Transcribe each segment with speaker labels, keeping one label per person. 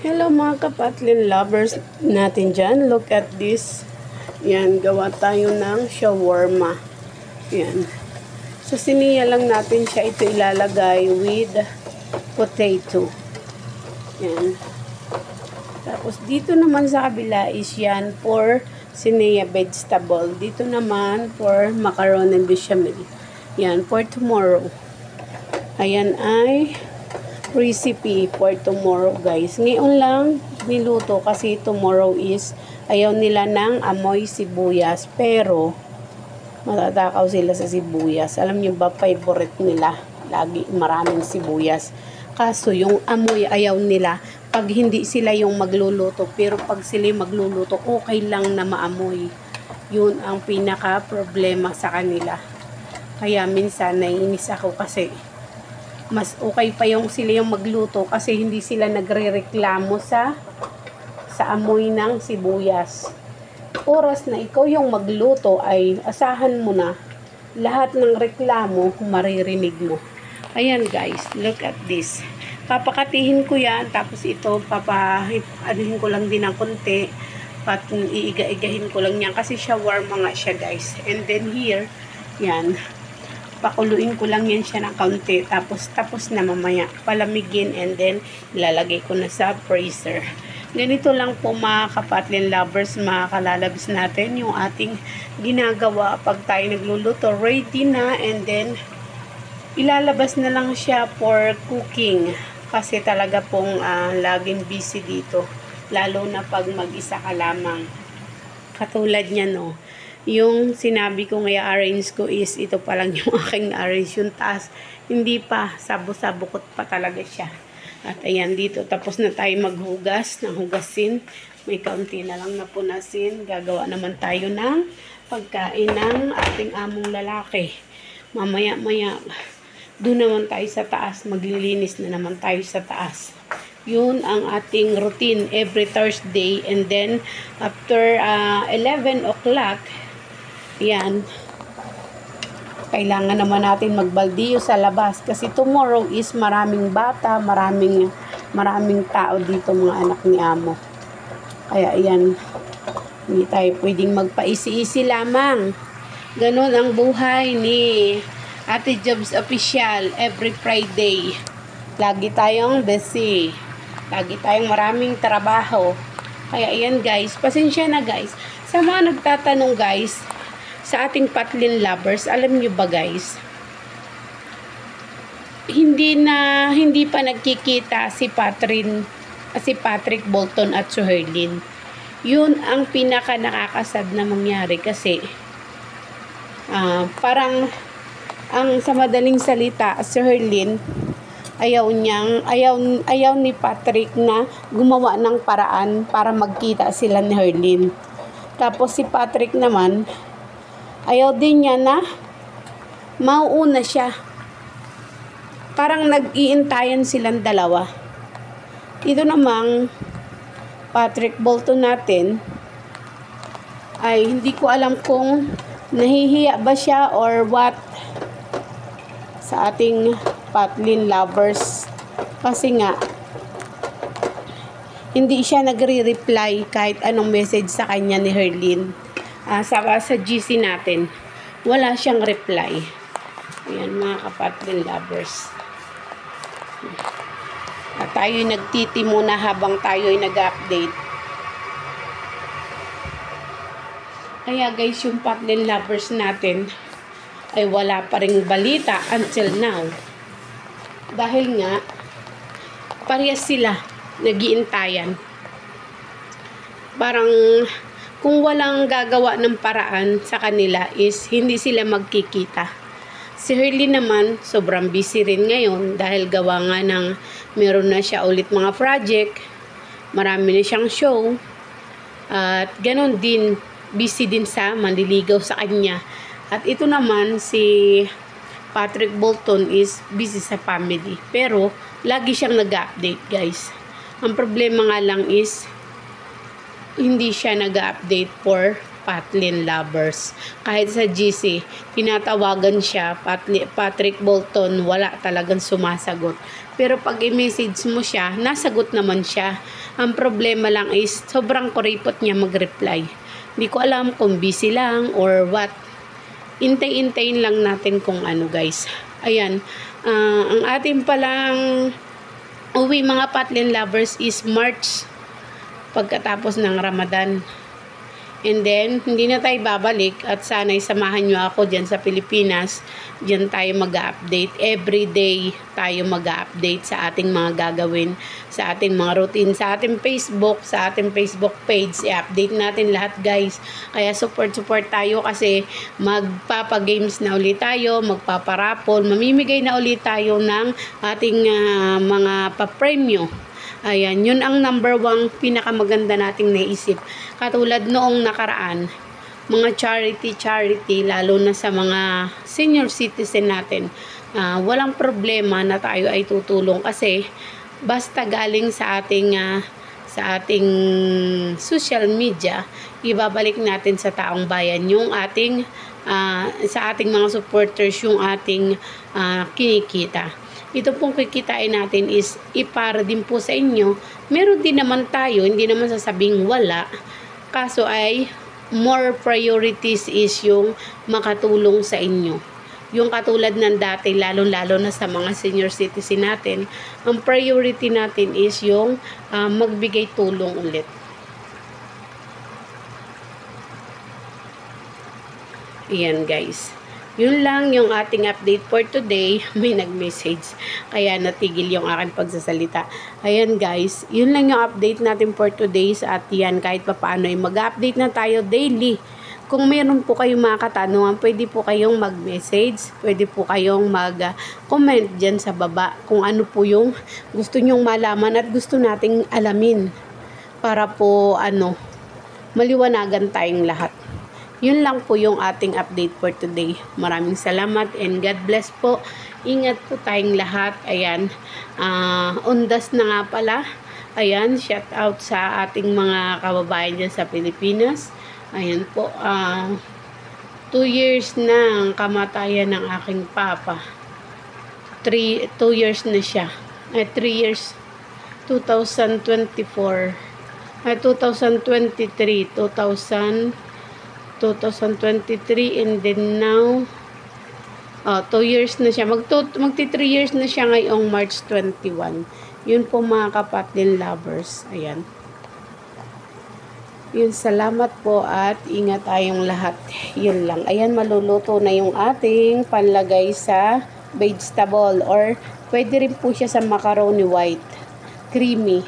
Speaker 1: Hello mga kapatlin lovers natin dyan. Look at this. Yan, gawa tayo ng shawarma. Yan. Sa siniya lang natin siya ito ilalagay with potato. Yan. Tapos dito naman sa kabila is yan for siniya vegetable. Dito naman for macaroni and bechamel. Yan, for tomorrow. Ayan ay recipe for tomorrow guys. Ngayon lang niluto kasi tomorrow is ayaw nila ng amoy sibuyas. Pero matatakaw sila sa sibuyas. Alam niyo ba, favorite nila lagi maraming sibuyas. Kaso yung amoy ayaw nila pag hindi sila yung magluluto. Pero pag sila magluluto, okay lang na maamoy. Yun ang pinaka problema sa kanila. Kaya minsan naiinis ako kasi mas okay pa yung sila yung magluto kasi hindi sila nagrereklamo sa amoy ng sibuyas. Oras na ikaw yung magluto ay asahan mo na lahat ng reklamo maririnig mo. Ayan guys, look at this. Papakatihin ko yan, tapos ito anuhin ko lang din ng konti, iiga-igahin ko lang yan kasi shawarma nga siya guys. And then here, yan, pakuluin ko lang yan siya ng kaunti, tapos na mamaya palamigin, and then ilalagay ko na sa freezer. Ganito lang po mga kapatlin lovers, mga kalalabs natin yung ating ginagawa pag tayo nagluluto. Ready na, and then ilalabas na lang siya for cooking kasi talaga pong laging busy dito, lalo na pag mag-isa ka lamang. Katulad niya no, yung sinabi ko nga arrange ko is ito pa lang yung aking arrange. Yung taas hindi pa, sabo-sabukot pa talaga siya. At ayan, dito tapos na tayo maghugas ng hugasin. May kaunti na lang na punasin. Gagawa naman tayo ng pagkain ng ating among lalaki. Mamaya-maya doon naman tayo sa taas, maglilinis na naman tayo sa taas. Yun ang ating routine every Thursday. And then after 11 o'clock, yan, kailangan naman natin magbaldiyo sa labas kasi tomorrow is maraming bata, maraming tao dito, mga anak ni amo. Kaya yan, hindi tayo pwedeng magpaisi-isi lamang. Ganon ang buhay ni Ate Jobs Official every Friday. Lagi tayong busy, lagi tayong maraming trabaho. Kaya yan guys, pasensya na guys sa mga nagtatanong guys sa ating patlin lovers. Alam nyo ba guys, hindi pa nagkikita si Patrick Bolton at Suherlin. Yun ang pinaka nakakasad na mangyari kasi parang ang sa madaling salita, Suherlin ayaw ni Patrick na gumawa ng paraan para magkita sila ni Herlin. Tapos si Patrick naman ayaw din niya na mauuna siya. Parang nag-iintayan silang dalawa. Ito namang Patrick Bolton natin ay hindi ko alam kung nahihiya ba siya or what sa ating patlin lovers. Kasi nga hindi siya nagre-reply kahit anong message sa kanya ni Herlin. Sa GC natin, wala siyang reply. Ayan mga kapatlin lovers. At tayo'y nagtiti muna habang tayo'y nag-update. Kaya guys, yung patlin lovers natin ay wala pa ring balita until now. Dahil nga, parehas sila nag-iintayan. Parang kung walang gagawa ng paraan sa kanila is hindi sila magkikita. Si Herlin naman sobrang busy rin ngayon dahil gawa nga ng meron na siya ulit mga project, marami na siyang show, at ganon din, busy din sa manliligaw sa kanya. At ito naman si Patrick Bolton is busy sa family, pero lagi siyang nag-update guys. Ang problema nga lang is hindi siya nag-update for patlin lovers. Kahit sa GC, tinatawagan siya, Patrick Bolton, wala talagang sumasagot. Pero pag i-message mo siya, nasagot naman siya. Ang problema lang is sobrang kuripot niya mag-reply. Hindi ko alam kung busy lang or what. Intay-intayin lang natin kung ano guys. Ayan, ang ating palang uwi mga Patlin lovers is March, pagkatapos ng Ramadan. And then, hindi na tayo babalik at sana'y samahan nyo ako dyan sa Pilipinas. Dyan tayo mag-update. Every day tayo mag-update sa ating mga gagawin, sa ating mga routine, sa ating Facebook page. I-update natin lahat guys. Kaya support tayo kasi magpapagames na ulit tayo, magpaparapol, mamimigay na ulit tayo ng ating mga papremyo. Ayan, yun ang number 1 pinakamaganda nating naisip. Katulad noong nakaraan, mga charity, lalo na sa mga senior citizen natin, walang problema na tayo ay tutulong kasi basta galing sa ating social media, ibabalik natin sa taong bayan yung ating sa ating mga supporters yung ating kinikita. Ito pong kikitain natin is ipara din po sa inyo. Meron din naman tayo, hindi naman sasabing wala. Kaso ay more priorities is yung makatulong sa inyo. Yung katulad ng dati, lalo-lalo na sa mga senior citizen natin, ang priority natin is yung magbigay tulong ulit. Ayan guys. Yun lang yung ating update for today. May nag-message, kaya natigil yung aking pagsasalita. Ayan guys, yun lang yung update natin for today. At yan, kahit pa paano ay mag-update na tayo daily. Kung mayroon po kayong mga katanungan, pwede po kayong mag-message, pwede po kayong mag-comment dyan sa baba kung ano po yung gusto nyong malaman at gusto nating alamin para po maliwanagan tayong lahat. Yun lang po yung ating update for today. Maraming salamat and God bless po. Ingat po tayong lahat. Ayan, undas na nga pala. Ayan, shout out sa ating mga kababayan dyan sa Pilipinas. Ayan po, 2 years na ang kamatayan ng aking papa. 2 years na siya. 3 years, 2023, 2023 and then now 2 years na siya. Magti 3 years na siya ngayong March 21. Yun po mga Kapatlin lovers. Ayan. Yun, salamat po at ingat tayong lahat. Yun lang. Ayan, maluluto na yung ating panlagay sa vegetable or pwede rin po siya sa macaroni white. Creamy.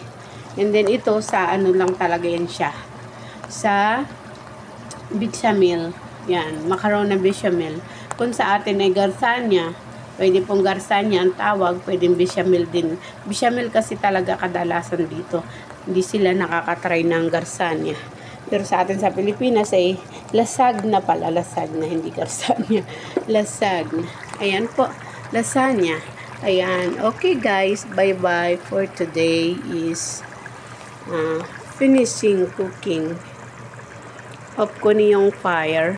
Speaker 1: And then ito sa lang talaga yan siya. Sa bechamel. Yan, macaroni bechamel. Kung sa atin ay garsanya, pwede pong garsanya ang tawag, pwedeng bechamel din. Bechamel kasi talaga kadalasan dito. Hindi sila nakakatry ng garsanya. Pero sa atin sa Pilipinas ay lasagna pala. Lasagna, hindi garsanya. Lasagna. Ayan po, lasagna. Ayan. Okay guys, bye-bye for today is finishing cooking. Off ko na yung fire.